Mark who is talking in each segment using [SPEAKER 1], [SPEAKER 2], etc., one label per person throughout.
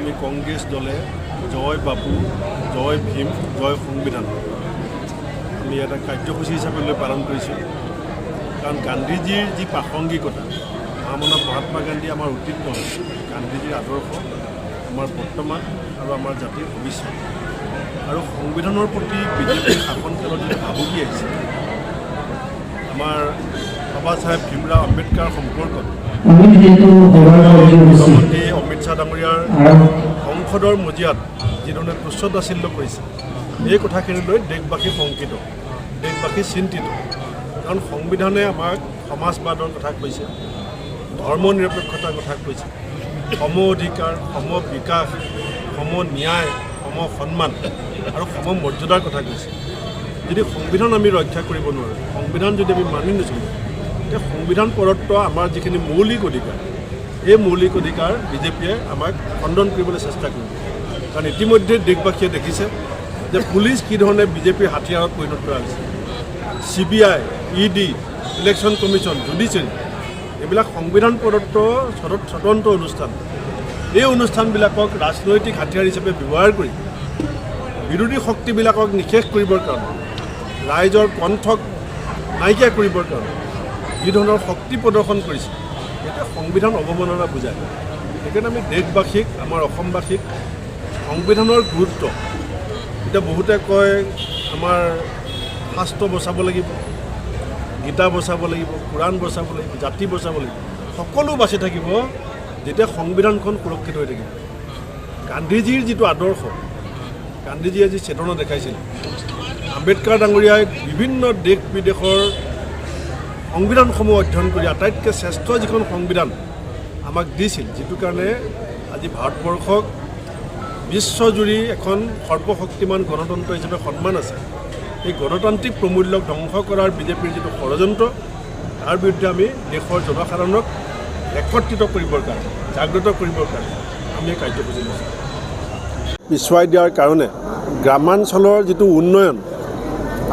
[SPEAKER 1] আমি কংগ্ৰেছ দলে জয় বাপু, জয় ভীম, জয় সংবিধান আমি এটা কাৰ্যসূচী হিচাপে লৈ পালন কৰিছোঁ। কাৰণ গান্ধীজীৰ যি প্ৰাসংগিকতা, মহামানৱ মহাত্মা গান্ধী আমাৰ অতীত নহয়, গান্ধীজীৰ আদৰ্শ আমাৰ বৰ্তমান আৰু আমাৰ জাতিৰ ভৱিষ্যত। আৰু সংবিধানৰ প্ৰতি বিজেপিৰ শাসনকালত যিটো ভাবুকি আহিছে, আমাৰ বাবা চাহেব ভীমৰাও আম্বেদকাৰ সম্পৰ্কত গৃহমন্ত্ৰী অমিত শ্বাহ ডাঙৰীয়াৰ সংসদৰ মজিয়াত যিধৰণে তুচ্ছতাচ্ছিল্য কৰিছে, এই কথাখিনি লৈ দেশবাসী শংকিত, দেশবাসী চিন্তিত। কাৰণ সংবিধানে আমাক সমাজবাদৰ কথা কৈছে, ধৰ্ম নিৰপেক্ষতাৰ কথা কৈছে, সম অধিকাৰ, সম বিকাশ, সম ন্যায়, সম সন্মান আৰু সম মৰ্যাদাৰ কথা কৈছে। যদি সংবিধান আমি ৰক্ষা কৰিব নোৱাৰোঁ, সংবিধান যদি আমি মানি নচলোঁ, তেতিয়া সংবিধান প্ৰদত্ত আমাৰ যিখিনি মৌলিক অধিকাৰ, এই মৌলিক অধিকাৰ বিজেপিয়ে আমাক খণ্ডন কৰিবলৈ চেষ্টা কৰিব। কাৰণ ইতিমধ্যে দেশবাসীয়ে দেখিছে যে পুলিচ কি ধৰণে বিজেপিৰ হাতিয়াৰত পৰিণত কৰা হৈছে। CBI, ED, election commission, judiciary, এইবিলাক সংবিধান প্ৰদত্ত স্বতন্ত্ৰ অনুষ্ঠান। এই অনুষ্ঠানবিলাকক ৰাজনৈতিক হাতিয়াৰ হিচাপে ব্যৱহাৰ কৰি বিৰোধী শক্তিবিলাকক নিঃশেষ কৰিবৰ কাৰণে, ৰাইজৰ কণ্ঠক নাইকিয়া কৰিবৰ কাৰণে যি ধৰণৰ শক্তি প্ৰদৰ্শন কৰিছে, এতিয়া সংবিধান অৱমাননা বুজায়। সেইকাৰণে আমি দেশবাসীক, আমাৰ অসমবাসীক সংবিধানৰ গুৰুত্ব, এতিয়া বহুতে কয় আমাৰ শাস্ত্ৰ বচাব লাগিব, গীতা বচাব লাগিব, কোৰাণ বচাব লাগিব, জাতি বচাব লাগিব, সকলো বাচি থাকিব যেতিয়া সংবিধানখন সুৰক্ষিত হৈ থাকিব। গান্ধীজীৰ যিটো আদৰ্শ, গান্ধীজীয়ে যি চেতনা দেখাইছিল, আম্বেদকাৰ ডাঙৰীয়াই বিভিন্ন দেশ বিদেশৰ সংবিধানসমূহ অধ্যয়ন কৰি আটাইতকৈ শ্ৰেষ্ঠ যিখন সংবিধান আমাক দিছিল, যিটো কাৰণে আজি ভাৰতবৰ্ষক বিশ্বজুৰি এখন সৰ্বশক্তিমান গণতন্ত্ৰ হিচাপে সন্মান আছে। এই গণতান্ত্ৰিক প্ৰমূল্যক ধ্বংস কৰাৰ বিজেপিৰ যিটো ষড়যন্ত্ৰ, তাৰ বিৰুদ্ধে আমি দেশৰ জনসাধাৰণক একত্ৰিত কৰিবৰ কাৰণে, জাগ্ৰত কৰিবৰ কাৰণে আমি এই কাৰ্যসূচী লৈছোঁ। পিছুৱাই দিয়াৰ কাৰণে গ্ৰামাঞ্চলৰ যিটো উন্নয়ন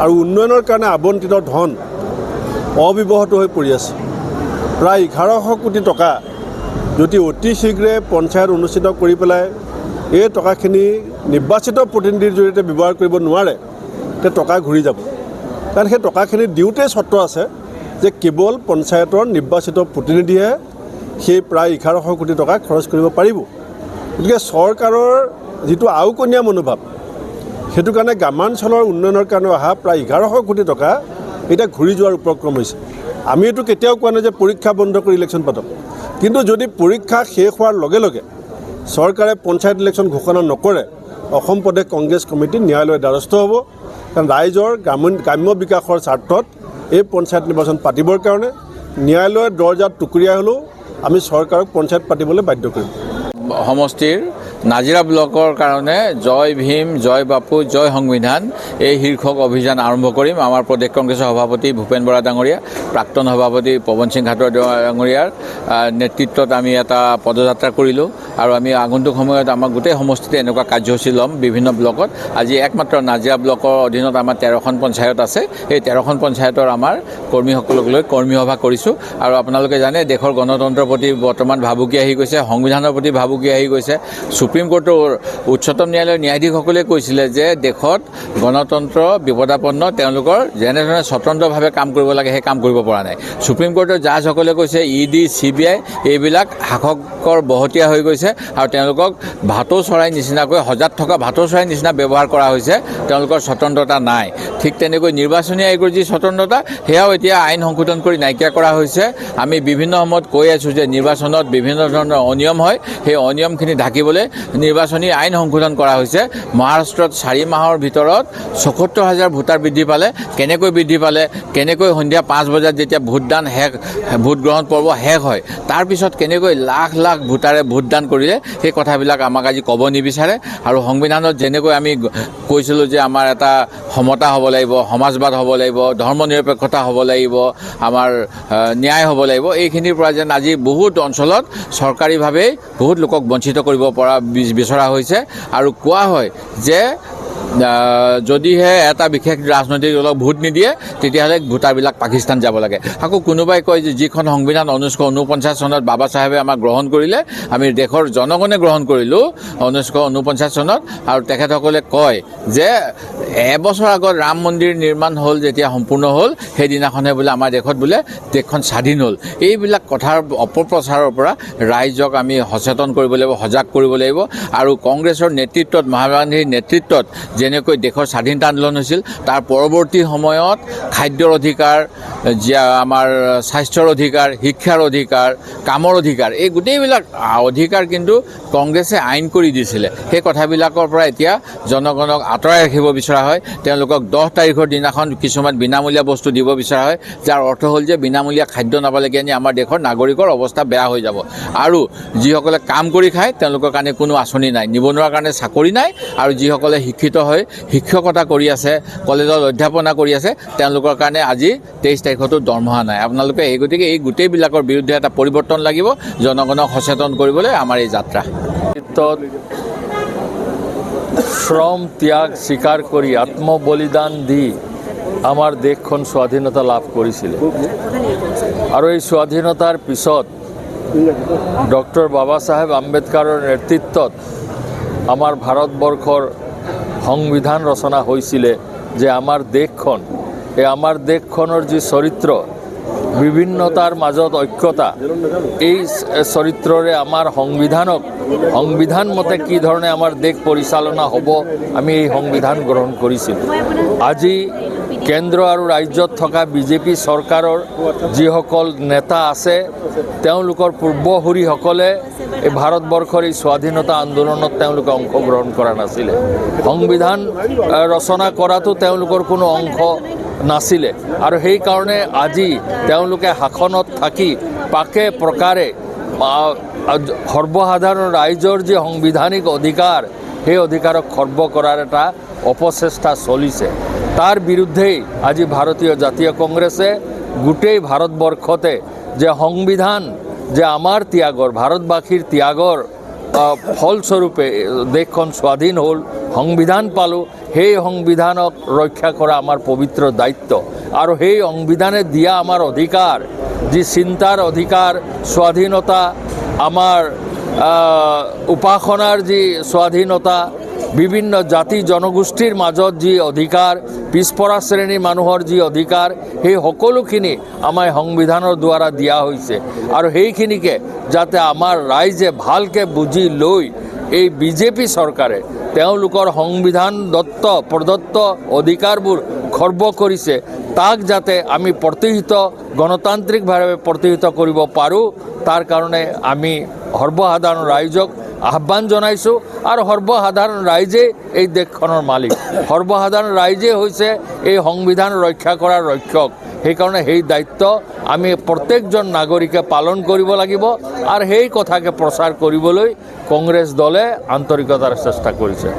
[SPEAKER 1] আৰু উন্নয়নৰ কাৰণে আবণ্টিত ধন অব্যৱহৃত হৈ পৰি আছে। প্ৰায় 1100 কোটি টকা যদি অতি শীঘ্ৰে পঞ্চায়ত অনুষ্ঠিত কৰি পেলাই এই টকাখিনি নিৰ্বাচিত প্ৰতিনিধিৰ জৰিয়তে ব্যৱহাৰ কৰিব নোৱাৰে, তে টকা ঘূৰি যাব। কাৰণ সেই টকাখিনি দিওঁতে চৰ্ত আছে যে কেৱল পঞ্চায়তৰ নিৰ্বাচিত প্ৰতিনিধিয়ে সেই প্ৰায় 1100 কোটি টকা খৰচ কৰিব পাৰিব। গতিকে চৰকাৰৰ যিটো আওকণীয়া মনোভাৱ, সেইটো কাৰণে গ্ৰামাঞ্চলৰ উন্নয়নৰ কাৰণে অহা প্ৰায় 1100 কোটি টকা এতিয়া ঘূৰি যোৱাৰ উপক্ৰম হৈছে। আমি এইটো কেতিয়াও কোৱা নাই যে পৰীক্ষা বন্ধ কৰি ইলেকশ্যন পাতক, কিন্তু যদি পৰীক্ষা শেষ হোৱাৰ লগে লগে চৰকাৰে পঞ্চায়ত ইলেকশ্যন ঘোষণা নকৰে, অসম প্ৰদেশ কংগ্ৰেছ কমিটি ন্যায়ালয়ৰ দ্বাৰস্থ হ'ব। কাৰণ ৰাইজৰ গ্ৰাম্য বিকাশৰ স্বাৰ্থত এই পঞ্চায়ত নিৰ্বাচন পাতিবৰ কাৰণে ন্যায়ালয়ৰ দৰ্জাত টুকুৰিয়াই হ'লেও আমি চৰকাৰক পঞ্চায়ত পাতিবলৈ বাধ্য কৰিম।
[SPEAKER 2] সমষ্টিৰ নাজিৰা ব্লকৰ কাৰণে জয় ভীম, জয় বাপু, জয় সংবিধান এই শীৰ্ষক অভিযান আৰম্ভ কৰিম। আমাৰ প্ৰদেশ কংগ্ৰেছৰ সভাপতি ভূপেন বৰা ডাঙৰীয়া, প্ৰাক্তন সভাপতি পৱন সিং ঘাটৰ ডাঙৰীয়াৰ নেতৃত্বত আমি এটা পদযাত্ৰা কৰিলোঁ আৰু আমি আগন্তুক সময়ত আমাৰ গোটেই সমষ্টিতে এনেকুৱা কাৰ্যসূচী ল'ম বিভিন্ন ব্লকত। আজি একমাত্ৰ নাজিৰা ব্লকৰ অধীনত আমাৰ 13খন পঞ্চায়ত আছে। এই 13খন পঞ্চায়তৰ আমাৰ কৰ্মীসকলক লৈ কৰ্মী সভা কৰিছোঁ। আৰু আপোনালোকে জানে দেশৰ গণতন্ত্ৰৰ প্ৰতি বৰ্তমান ভাবুকি আহি গৈছে, সংবিধানৰ প্ৰতি ভাবুকি আহি গৈছে। সুপ্ৰিম কোৰ্টৰ উচ্চতম ন্যায়ালয়ৰ ন্যায়াধীশসকলে কৈছিলে যে দেশত গণতন্ত্ৰ বিপদাপন্ন, তেওঁলোকৰ যেনেধৰণে স্বতন্ত্ৰভাৱে কাম কৰিব লাগে সেই কাম কৰিব পৰা নাই। সুপ্ৰিম কোৰ্টৰ জাজসকলে কৈছে ED, CBI এইবিলাক শাসকৰ বহতীয়া হৈ গৈছে আৰু তেওঁলোকক ভাটৌ চৰাই নিচিনাকৈ সজাত থকা ভাটৌ চৰাই নিচিনা ব্যৱহাৰ কৰা হৈছে, তেওঁলোকৰ স্বতন্ত্ৰতা নাই। ঠিক তেনেকৈ নিৰ্বাচনী আয়োগৰ যি স্বতন্ত্ৰতা, সেয়াও এতিয়া আইন সংশোধন কৰি নাইকিয়া কৰা হৈছে। আমি বিভিন্ন সময়ত কৈ আছোঁ যে নিৰ্বাচনত বিভিন্ন ধৰণৰ অনিয়ম হয়, সেই অনিয়মখিনি ঢাকিবলৈ নিৰ্বাচনী আইন সংশোধন কৰা হৈছে। মহাৰাষ্ট্ৰত 4 মাহৰ ভিতৰত ৭৪,000 ভোটাৰ বৃদ্ধি পালে। কেনেকৈ বৃদ্ধি পালে, কেনেকৈ সন্ধিয়া 5 বজাত যেতিয়া ভোটদান শেষ, ভোটগ্ৰহণ পৰ্ব শেষ হয়, তাৰপিছত কেনেকৈ লাখ লাখ ভোটাৰে ভোটদান কৰিলে, সেই কথাবিলাক আমাক আজি ক'ব নিবিচাৰে। আৰু সংবিধানত যেনেকৈ আমি কৈছিলোঁ যে আমাৰ এটা সমতা হ'ব লাগিব, সমাজবাদ হ'ব লাগিব, ধৰ্ম নিৰপেক্ষতা হ'ব লাগিব, আমাৰ ন্যায় হ'ব লাগিব, এইখিনিৰ পৰা যেন আজি বহুত অঞ্চলত চৰকাৰীভাৱে বহুত লোকক বঞ্চিত কৰিব পৰা বিচৰা হৈছে। আৰু কোৱা হয় যে যদিহে এটা বিশেষ ৰাজনৈতিক দলক ভোট নিদিয়ে তেতিয়াহ'লে ভোটাৰবিলাক পাকিস্তান যাব লাগে। আকৌ কোনোবাই কয় যে যিখন সংবিধান 1949 চনত বাবা চাহেবে আমাক গ্ৰহণ কৰিলে, আমি দেশৰ জনগণে গ্ৰহণ কৰিলোঁ 1949 চনত, আৰু তেখেতসকলে কয় যে এবছৰ আগত ৰাম মন্দিৰ নিৰ্মাণ হ'ল, যেতিয়া সম্পূৰ্ণ হ'ল সেইদিনাখনহে বোলে আমাৰ দেশত বোলে দেশখন স্বাধীন হ'ল। এইবিলাক কথাৰ অপপ্ৰচাৰৰ পৰা ৰাইজক আমি সচেতন কৰিব লাগিব, সজাগ কৰিব লাগিব। আৰু কংগ্ৰেছৰ নেতৃত্বত, মহাত্মা গান্ধীৰ নেতৃত্বত যেনেকৈ দেশৰ স্বাধীনতা আন্দোলন হৈছিল, তাৰ পৰৱৰ্তী সময়ত খাদ্যৰ অধিকাৰ, আমাৰ স্বাস্থ্যৰ অধিকাৰ, শিক্ষাৰ অধিকাৰ, কামৰ অধিকাৰ, এই গোটেইবিলাক অধিকাৰ কিন্তু কংগ্ৰেছে আইন কৰি দিছিলে। সেই কথাবিলাকৰ পৰা এতিয়া জনগণক আঁতৰাই ৰাখিব বিচৰা হয়। তেওঁলোকক 10 তাৰিখৰ দিনাখন কিছুমান বিনামূলীয়া বস্তু দিব বিচৰা হয়, যাৰ অৰ্থ হ'ল যে বিনামূলীয়া খাদ্য নাপালে কিনি আমাৰ দেশৰ নাগৰিকৰ অৱস্থা বেয়া হৈ যাব। আৰু যিসকলে কাম কৰি খায় তেওঁলোকৰ কাৰণে কোনো আঁচনি নাই, নিবনুৱাৰ কাৰণে চাকৰি নাই, আৰু যিসকলে শিক্ষিত হৈ শিক্ষকতা কৰি আছে, কলেজত অধ্যাপনা কৰি আছে, তেওঁলোকৰ কাৰণে আজি 23 তাৰিখতো দৰমহা নাই। আপোনালোকে এই গতিকে এই গোটেইবিলাকৰ বিৰুদ্ধে এটা পৰিৱৰ্তন লাগিব, জনগণক সচেতন কৰিবলৈ আমাৰ এই যাত্ৰা।
[SPEAKER 3] শ্ৰম ত্যাগ স্বীকাৰ কৰি আত্মবলিদান দি আমাৰ দেশখন স্বাধীনতা লাভ কৰিছিলে, আৰু এই স্বাধীনতাৰ পিছত ডক্টৰ বাবা চাহেব আম্বেদকাৰৰ নেতৃত্বত আমাৰ ভাৰতবৰ্ষৰ সংবিধান ৰচনা হৈছিলে, যে আমাৰ দেশখন, আমাৰ দেশখনৰ যি চৰিত্ৰ, বিভিন্নতাৰ মাজত ঐক্যতা, এই চৰিত্ৰৰে আমাৰ সংবিধান মতে কি ধৰণে আমাৰ দেশ পৰিচালনা হ'ব, আমি এই সংবিধান গ্ৰহণ কৰিছিলোঁ। আজি কেন্দ্ৰ আৰু ৰাজ্যত থকা বিজেপি চৰকাৰৰ যিসকল নেতা আছে, তেওঁলোকৰ পূৰ্বসূৰীসকলে এই ভাৰতবৰ্ষৰ এই স্বাধীনতা আন্দোলনত তেওঁলোকে অংশগ্ৰহণ কৰা নাছিলে। সংবিধান ৰচনা কৰাটো তেওঁলোকৰ কোনো অংশ নাছিলে, আৰু সেইকাৰণে আজি তেওঁলোকে শাসনত থাকি পাকে প্ৰকাৰে সৰ্বসাধাৰণ ৰাইজৰ যি সাংবিধানিক অধিকাৰ, সেই অধিকাৰক খৰ্ব কৰাৰ এটা অপচেষ্টা চলিছে। তাৰ বিৰুদ্ধেই আজি ভাৰতীয় জাতীয় কংগ্ৰেছে গোটেই ভাৰতবৰ্ষতে যে সংবিধান, যে আমাৰ ত্যাগৰ, ভাৰতবাসীৰ ত্যাগৰ ফলস্বৰূপে দেশখন স্বাধীন হ'ল, সংবিধান পালোঁ, সেই সংবিধানক ৰক্ষা কৰা আমাৰ পবিত্ৰ দায়িত্ব। আৰু সেই সংবিধানে দিয়া আমাৰ অধিকাৰ, যি চিন্তাৰ অধিকাৰ, স্বাধীনতা, আমাৰ উপাসনাৰ যি স্বাধীনতা, বিভিন্ন জাতি জনগোষ্ঠীৰ মাজত যি অধিকাৰ, পিছপৰা শ্ৰেণীৰ মানুহৰ যি অধিকাৰ, সেই সকলোখিনি আমাৰ সংবিধানৰ দ্বাৰা দিয়া হৈছে। আৰু সেইখিনিকে যাতে আমাৰ ৰাইজে ভালকৈ বুজি লৈ এই বিজেপি চৰকাৰে তেওঁলোকৰ সংবিধান প্ৰদত্ত অধিকাৰবোৰ খৰ্ব কৰিছে, তাক যাতে আমি গণতান্ত্ৰিকভাৱে প্ৰতিহত কৰিব পাৰোঁ, তাৰ কাৰণে আমি সৰ্বসাধাৰণ ৰাইজক আহ্বান জনাইছোঁ। আৰু সৰ্বসাধাৰণ ৰাইজে এই দেশখনৰ মালিক, সৰ্বসাধাৰণ ৰাইজে হৈছে এই সংবিধান ৰক্ষা কৰাৰ ৰক্ষক। সেইকাৰণে সেই দায়িত্ব আমি প্ৰত্যেকজন নাগৰিকে পালন কৰিব লাগিব, আৰু সেই কথাকে প্ৰচাৰ কৰিবলৈ কংগ্ৰেছ দলে আন্তৰিকতাৰ চেষ্টা কৰিছে।